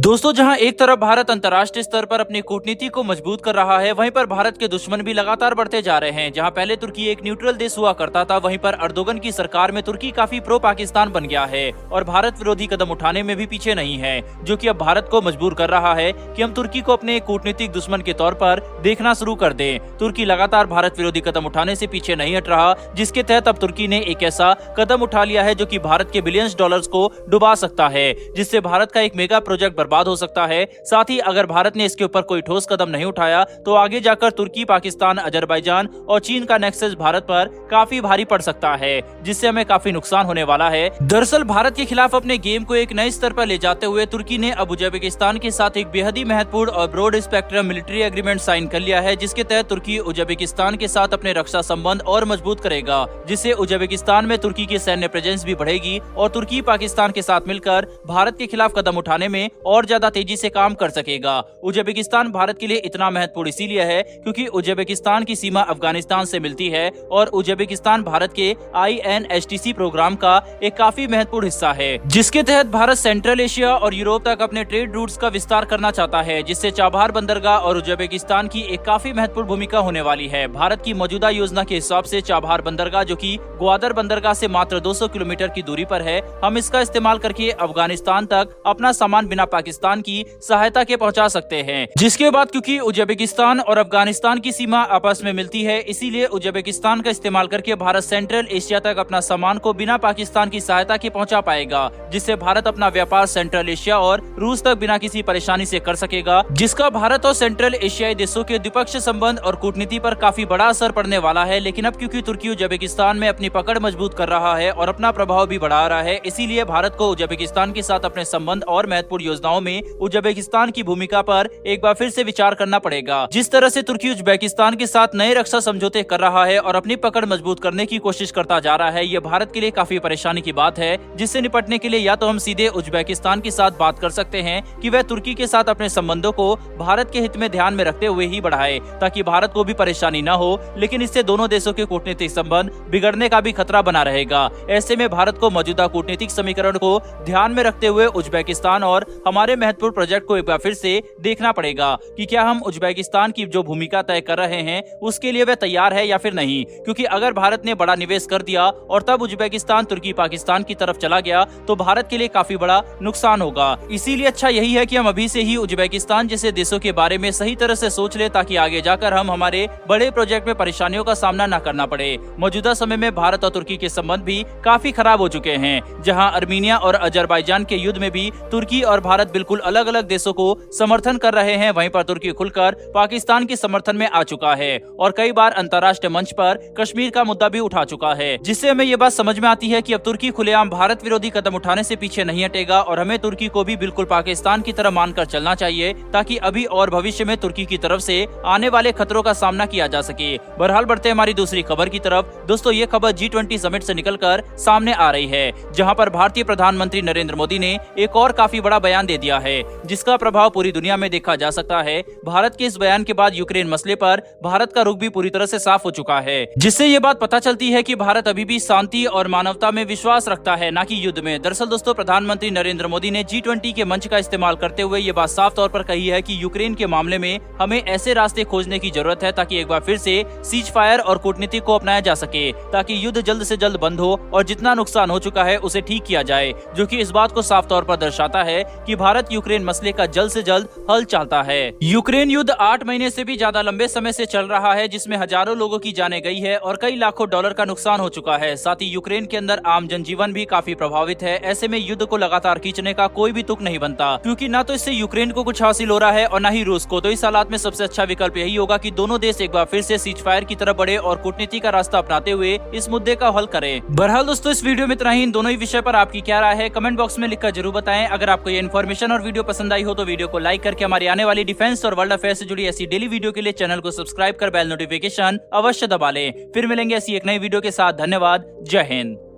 दोस्तों, जहां एक तरफ भारत अंतर्राष्ट्रीय स्तर पर अपनी कूटनीति को मजबूत कर रहा है, वहीं पर भारत के दुश्मन भी लगातार बढ़ते जा रहे हैं। जहां पहले तुर्की एक न्यूट्रल देश हुआ करता था, वहीं पर अर्दोगन की सरकार में तुर्की काफी प्रो पाकिस्तान बन गया है और भारत विरोधी कदम उठाने में भी पीछे नहीं है, जो कि अब भारत को मजबूर कर रहा है कि हम तुर्की को अपने कूटनीतिक दुश्मन के तौर पर देखना शुरू कर दें। तुर्की लगातार भारत विरोधी कदम उठाने से पीछे नहीं हट रहा, जिसके तहत अब तुर्की ने एक ऐसा कदम उठा लिया है जो कि भारत के बिलियंस डॉलर्स को डुबा सकता है, जिससे भारत का एक मेगा प्रोजेक्ट बर्बाद हो सकता है। साथ ही अगर भारत ने इसके ऊपर कोई ठोस कदम नहीं उठाया तो आगे जाकर तुर्की, पाकिस्तान, अजरबैजान और चीन का नेक्सस भारत पर काफी भारी पड़ सकता है, जिससे हमें काफी नुकसान होने वाला है। दरअसल भारत के खिलाफ अपने गेम को एक नए स्तर पर ले जाते हुए तुर्की ने अब उज्बेकिस्तान के साथ एक बेहद ही महत्वपूर्ण और broad spectrum military agreement sign कर लिया है, जिसके तहत तुर्की उज्बेकिस्तान के साथ अपने रक्षा संबंध और मजबूत करेगा, जिससे उज्बेकिस्तान में तुर्की की सैन्य प्रेजेंस भी बढ़ेगी और तुर्की पाकिस्तान के साथ मिलकर भारत के खिलाफ कदम उठाने में और ज्यादा तेजी से काम कर सकेगा। उज्बेकिस्तान भारत के लिए इतना महत्वपूर्ण इसीलिए है क्योंकि उज्बेकिस्तान की सीमा अफगानिस्तान से मिलती है और उज्बेकिस्तान भारत के INSTC प्रोग्राम का एक काफी महत्वपूर्ण हिस्सा है, जिसके तहत भारत सेंट्रल एशिया और यूरोप तक अपने ट्रेड रूट्स का विस्तार करना चाहता है, जिससे चाबहार बंदरगाह और उज्बेकिस्तान की एक काफी महत्वपूर्ण भूमिका होने वाली है। भारत की मौजूदा योजना के हिसाब से चाबहार बंदरगाह, जो कि ग्वादर बंदरगाह से मात्र 200 किलोमीटर की दूरी पर है, हम इसका इस्तेमाल करके अफगानिस्तान तक अपना सामान बिना पाकिस्तान की सहायता के पहुंचा सकते हैं। जिसके बाद क्योंकि उज्बेकिस्तान और अफगानिस्तान की सीमा आपस में मिलती है, इसीलिए उज्बेकिस्तान का इस्तेमाल करके भारत सेंट्रल एशिया तक अपना सामान को बिना पाकिस्तान की सहायता के पहुंचा पाएगा, जिससे भारत अपना व्यापार सेंट्रल एशिया और रूस तक बिना किसी परेशानी से कर सकेगा, जिसका भारत और सेंट्रल एशियाई देशों के द्विपक्षीय संबंध और कूटनीति पर काफी बड़ा असर पड़ने वाला है। लेकिन अब क्योंकि तुर्की उज्बेकिस्तान में अपनी पकड़ मजबूत कर रहा है और अपना प्रभाव भी बढ़ा रहा है, इसीलिए भारत को उज्बेकिस्तान के साथ अपने संबंध और महत्वपूर्ण योजनाओं में उज्बेकिस्तान की भूमिका पर एक बार फिर से विचार करना पड़ेगा। जिस तरह से तुर्की उज्बेकिस्तान के साथ नए रक्षा समझौते कर रहा है और अपनी पकड़ मजबूत करने की कोशिश करता जा रहा है, ये भारत के लिए काफी परेशानी की बात है, जिससे निपटने के लिए या तो हम सीधे उज्बेकिस्तान के साथ बात कर सकते हैं कि वह तुर्की के साथ अपने संबंधों को भारत के हित में ध्यान में रखते हुए ही बढ़ाए, ताकि भारत को भी परेशानी न हो, लेकिन इससे दोनों देशों के कूटनीतिक संबंध बिगड़ने का भी खतरा बना रहेगा। ऐसे में भारत को मौजूदा कूटनीतिक समीकरण को ध्यान में रखते हुए उज्बेकिस्तान और हमारे महत्वपूर्ण प्रोजेक्ट को एक बार फिर से देखना पड़ेगा कि क्या हम उज्बेकिस्तान की जो भूमिका तय कर रहे हैं उसके लिए वह तैयार है या फिर नहीं। क्योंकि अगर भारत ने बड़ा निवेश कर दिया और तब उज्बेकिस्तान तुर्की पाकिस्तान की तरफ चला गया तो भारत के लिए काफी बड़ा नुकसान होगा। इसीलिए अच्छा यही है कि हम अभी से ही उज्बेकिस्तान जैसे देशों के बारे में सही तरह से सोच ले, ताकि आगे जाकर हम हमारे बड़े प्रोजेक्ट में परेशानियों का सामना न करना पड़े। मौजूदा समय में भारत और तुर्की के संबंध भी काफी खराब हो चुके हैं, जहाँ अर्मीनिया और अजरबैजान के युद्ध में भी तुर्की और भारत बिल्कुल अलग अलग देशों को समर्थन कर रहे हैं। वहीं पर तुर्की खुलकर पाकिस्तान के समर्थन में आ चुका है और कई बार अंतर्राष्ट्रीय मंच पर कश्मीर का मुद्दा भी उठा चुका है, जिससे हमें ये बात समझ में आती है कि अब तुर्की खुलेआम भारत विरोधी कदम उठाने से पीछे नहीं हटेगा और हमें तुर्की को भी बिल्कुल पाकिस्तान की तरह मानकर चलना चाहिए, ताकि अभी और भविष्य में तुर्की की तरफ से आने वाले खतरों का सामना किया जा सके। बहरहाल बढ़ते हमारी दूसरी खबर की तरफ। दोस्तों, ये खबर G20 समिट से निकलकर सामने आ रही है, जहां पर भारतीय प्रधानमंत्री नरेंद्र मोदी ने एक और काफी बड़ा बयान दे दिया है, जिसका प्रभाव पूरी दुनिया में देखा जा सकता है। भारत के इस बयान के बाद यूक्रेन मसले पर भारत का रुख भी पूरी तरह से साफ हो चुका है, जिससे ये बात पता चलती है कि भारत अभी भी शांति और मानवता में विश्वास रखता है, न कि युद्ध में। दरअसल दोस्तों, प्रधानमंत्री नरेंद्र मोदी ने G20 के मंच का इस्तेमाल करते हुए ये बात साफ तौर पर कही है कि यूक्रेन के मामले में हमें ऐसे रास्ते खोजने की जरूरत है ताकि एक बार फिर से सीज फायर और कूटनीति को अपनाया जा सके, ताकि युद्ध जल्द से जल्द बंद हो और जितना नुकसान हो चुका है उसे ठीक किया जाए, जो कि इस बात को साफ तौर पर दर्शाता है कि भारत यूक्रेन मसले का जल्द से जल्द हल चाहता है। यूक्रेन युद्ध 8 महीने से भी ज्यादा लंबे समय से चल रहा है, जिसमें हजारों लोगों की जानें गई है और कई लाखों डॉलर का नुकसान हो चुका है। साथ ही यूक्रेन के अंदर आम जनजीवन भी काफी प्रभावित है। ऐसे में युद्ध को लगातार खींचने का कोई भी तुक नहीं बनता, क्योंकि न तो इससे यूक्रेन को कुछ हासिल हो रहा है और न ही रूस को। तो इस हालात में सबसे अच्छा विकल्प यही होगा कि दोनों देश एक बार फिर से सीज फायर की तरफ बढ़े और कूटनीति का रास्ता अपनाते हुए इस मुद्दे का हल करें। बहरहाल दोस्तों, इस वीडियो में इतना ही। इन दोनों ही विषय पर आपकी क्या राय है कमेंट बॉक्स में लिखकर जरूर बताएं। अगर आपको ये इन्फॉर्मेशन और वीडियो पसंद आई हो तो वीडियो को लाइक करके हमारी आने वाली डिफेंस और वर्ल्ड अफेयर से जुड़ी ऐसी डेली वीडियो के लिए चैनल को सब्सक्राइब कर बेल नोटिफिकेशन अवश्य दबा लें। फिर मिलेंगे ऐसी एक नई वीडियो के साथ। धन्यवाद। जय हिंद।